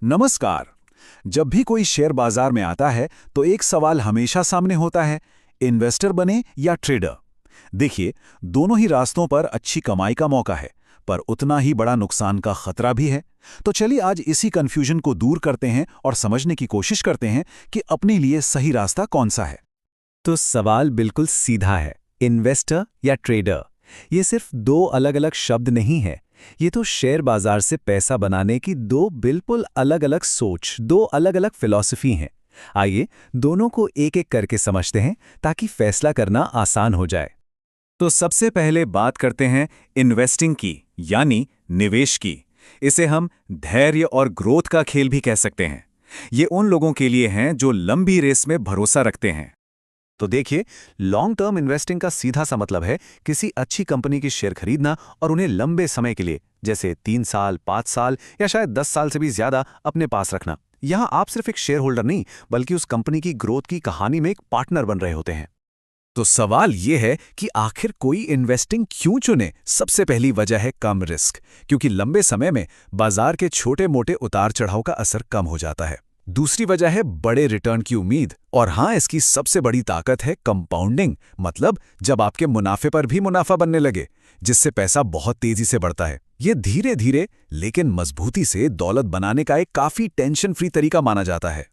नमस्कार। जब भी कोई शेयर बाजार में आता है तो एक सवाल हमेशा सामने होता है, इन्वेस्टर बने या ट्रेडर। देखिए, दोनों ही रास्तों पर अच्छी कमाई का मौका है, पर उतना ही बड़ा नुकसान का खतरा भी है। तो चलिए आज इसी कंफ्यूजन को दूर करते हैं और समझने की कोशिश करते हैं कि अपने लिए सही रास्ता कौन सा है। तो सवाल बिल्कुल सीधा है, इन्वेस्टर या ट्रेडर। ये सिर्फ दो अलग अलग शब्द नहीं है, ये तो शेयर बाजार से पैसा बनाने की दो बिल्कुल अलग अलग सोच, दो अलग अलग फिलॉसफी हैं। आइए दोनों को एक एक करके समझते हैं ताकि फैसला करना आसान हो जाए। तो सबसे पहले बात करते हैं इन्वेस्टिंग की, यानी निवेश की। इसे हम धैर्य और ग्रोथ का खेल भी कह सकते हैं। ये उन लोगों के लिए हैं जो लंबी रेस में भरोसा रखते हैं। तो देखिए, लॉन्ग टर्म इन्वेस्टिंग का सीधा सा मतलब है किसी अच्छी कंपनी की शेयर खरीदना और उन्हें लंबे समय के लिए, जैसे 3 साल, 5 साल या शायद 10 साल से भी ज्यादा अपने पास रखना। यहां आप सिर्फ एक शेयर होल्डर नहीं, बल्कि उस कंपनी की ग्रोथ की कहानी में एक पार्टनर बन रहे होते हैं। तो सवाल ये है कि आखिर कोई इन्वेस्टिंग क्यों चुने। सबसे पहली वजह है कम रिस्क, क्योंकि लंबे समय में बाजार के छोटे मोटे उतार चढ़ाव का असर कम हो जाता है। दूसरी वजह है बड़े रिटर्न की उम्मीद, और हाँ, इसकी सबसे बड़ी ताकत है कंपाउंडिंग, मतलब जब आपके मुनाफे पर भी मुनाफा बनने लगे, जिससे पैसा बहुत तेजी से बढ़ता है। ये धीरे धीरे लेकिन मजबूती से दौलत बनाने का एक काफी टेंशन फ्री तरीका माना जाता है।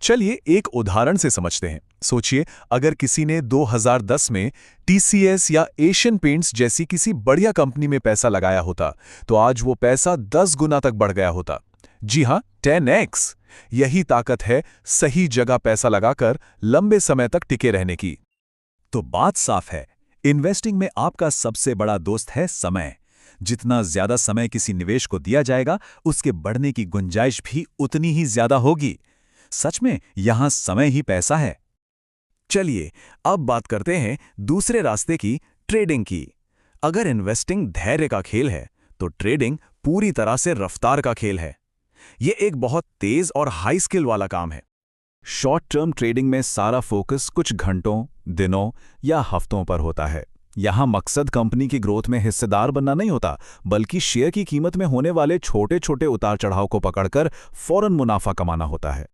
चलिए एक उदाहरण से समझते हैं। सोचिए, अगर किसी ने 2010 में टीसीएस या एशियन पेंट्स जैसी किसी बढ़िया कंपनी में पैसा लगाया होता, तो आज वो पैसा 10 गुना तक बढ़ गया होता। जी हां, 10x। यही ताकत है सही जगह पैसा लगाकर लंबे समय तक टिके रहने की। तो बात साफ है, इन्वेस्टिंग में आपका सबसे बड़ा दोस्त है समय। जितना ज्यादा समय किसी निवेश को दिया जाएगा, उसके बढ़ने की गुंजाइश भी उतनी ही ज्यादा होगी। सच में यहां समय ही पैसा है। चलिए अब बात करते हैं दूसरे रास्ते की, ट्रेडिंग की। अगर इन्वेस्टिंग धैर्य का खेल है, तो ट्रेडिंग पूरी तरह से रफ्तार का खेल है। ये एक बहुत तेज और हाई स्किल वाला काम है। शॉर्ट टर्म ट्रेडिंग में सारा फोकस कुछ घंटों, दिनों या हफ्तों पर होता है। यहां मकसद कंपनी की ग्रोथ में हिस्सेदार बनना नहीं होता, बल्कि शेयर की कीमत में होने वाले छोटे छोटे उतार चढ़ाव को पकड़कर फौरन मुनाफा कमाना होता है।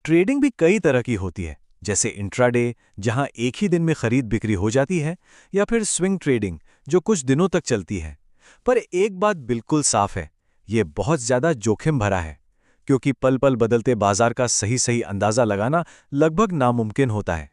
ट्रेडिंग भी कई तरह की होती है, जैसे इंट्राडे, जहां एक ही दिन में खरीद बिक्री हो जाती है, या फिर स्विंग ट्रेडिंग, जो कुछ दिनों तक चलती है। पर एक बात बिल्कुल साफ है, ये बहुत ज्यादा जोखिम भरा है, क्योंकि पल पल बदलते बाजार का सही अंदाजा लगाना लगभग नामुमकिन होता है।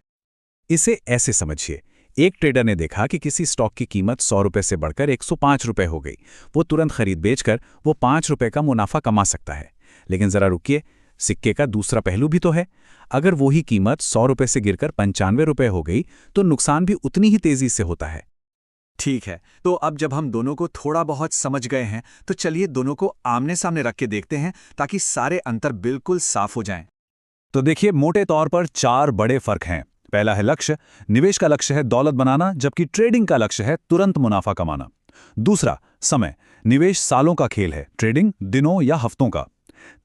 इसे ऐसे समझिए, एक ट्रेडर ने देखा कि किसी स्टॉक की कीमत 100 रुपए से बढ़कर 105 रुपए हो गई। वो तुरंत खरीद बेचकर वो 5 रुपए का मुनाफा कमा सकता है। लेकिन जरा रुकिए, सिक्के का दूसरा पहलू भी तो है। अगर वही कीमत 100 रुपए से गिरकर 95 रुपए हो गई, तो नुकसान भी उतनी ही तेजी से होता है। ठीक है, तो अब जब हम दोनों को थोड़ा बहुत समझ गए हैं, तो चलिए दोनों को आमने सामने रख के देखते हैं, ताकि सारे अंतर बिल्कुल साफ हो जाएं। तो देखिए, मोटे तौर पर 4 बड़े फर्क हैं। पहला है लक्ष्य। निवेश का लक्ष्य है दौलत बनाना, जबकि ट्रेडिंग का लक्ष्य है तुरंत मुनाफा कमाना। दूसरा, समय। निवेश सालों का खेल है, ट्रेडिंग दिनों या हफ्तों का।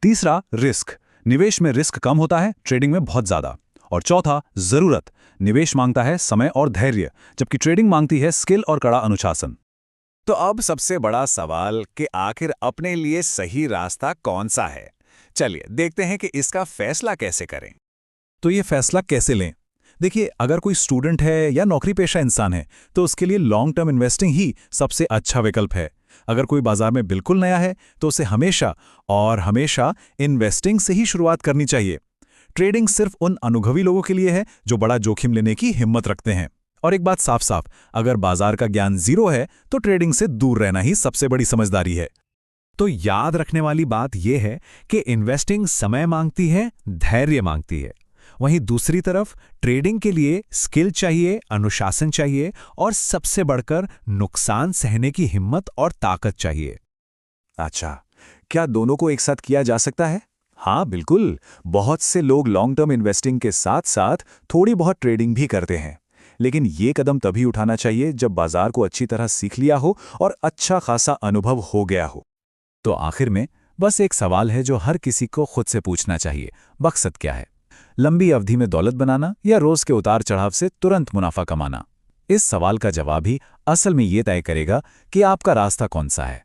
तीसरा, रिस्क। निवेश में रिस्क कम होता है, ट्रेडिंग में बहुत ज्यादा। और चौथा, जरूरत। निवेश मांगता है समय और धैर्य, जबकि ट्रेडिंग मांगती है स्किल और कड़ा अनुशासन। तो अब सबसे बड़ा सवाल कि आखिर अपने लिए सही रास्ता कौन सा है। चलिए देखते हैं कि इसका फैसला कैसे करें। तो ये फैसला कैसे लें? देखिए, अगर कोई स्टूडेंट है या नौकरी पेशा इंसान है, तो उसके लिए लॉन्ग टर्म इन्वेस्टिंग ही सबसे अच्छा विकल्प है। अगर कोई बाजार में बिल्कुल नया है, तो उसे हमेशा और हमेशा इन्वेस्टिंग से ही शुरुआत करनी चाहिए। ट्रेडिंग सिर्फ उन अनुभवी लोगों के लिए है जो बड़ा जोखिम लेने की हिम्मत रखते हैं। और एक बात साफ साफ, अगर बाजार का ज्ञान 0 है, तो ट्रेडिंग से दूर रहना ही सबसे बड़ी समझदारी है। तो याद रखने वाली बात यह है कि इन्वेस्टिंग समय मांगती है, धैर्य मांगती है। वहीं दूसरी तरफ ट्रेडिंग के लिए स्किल चाहिए, अनुशासन चाहिए और सबसे बढ़कर नुकसान सहने की हिम्मत और ताकत चाहिए। अच्छा, क्या दोनों को एक साथ किया जा सकता है? हाँ बिल्कुल। बहुत से लोग लॉन्ग टर्म इन्वेस्टिंग के साथ साथ थोड़ी बहुत ट्रेडिंग भी करते हैं। लेकिन ये कदम तभी उठाना चाहिए जब बाजार को अच्छी तरह सीख लिया हो और अच्छा खासा अनुभव हो गया हो। तो आखिर में बस एक सवाल है जो हर किसी को खुद से पूछना चाहिए, मकसद क्या है? लंबी अवधि में दौलत बनाना या रोज के उतार चढ़ाव से तुरंत मुनाफा कमाना? इस सवाल का जवाब ही असल में ये तय करेगा कि आपका रास्ता कौन सा है।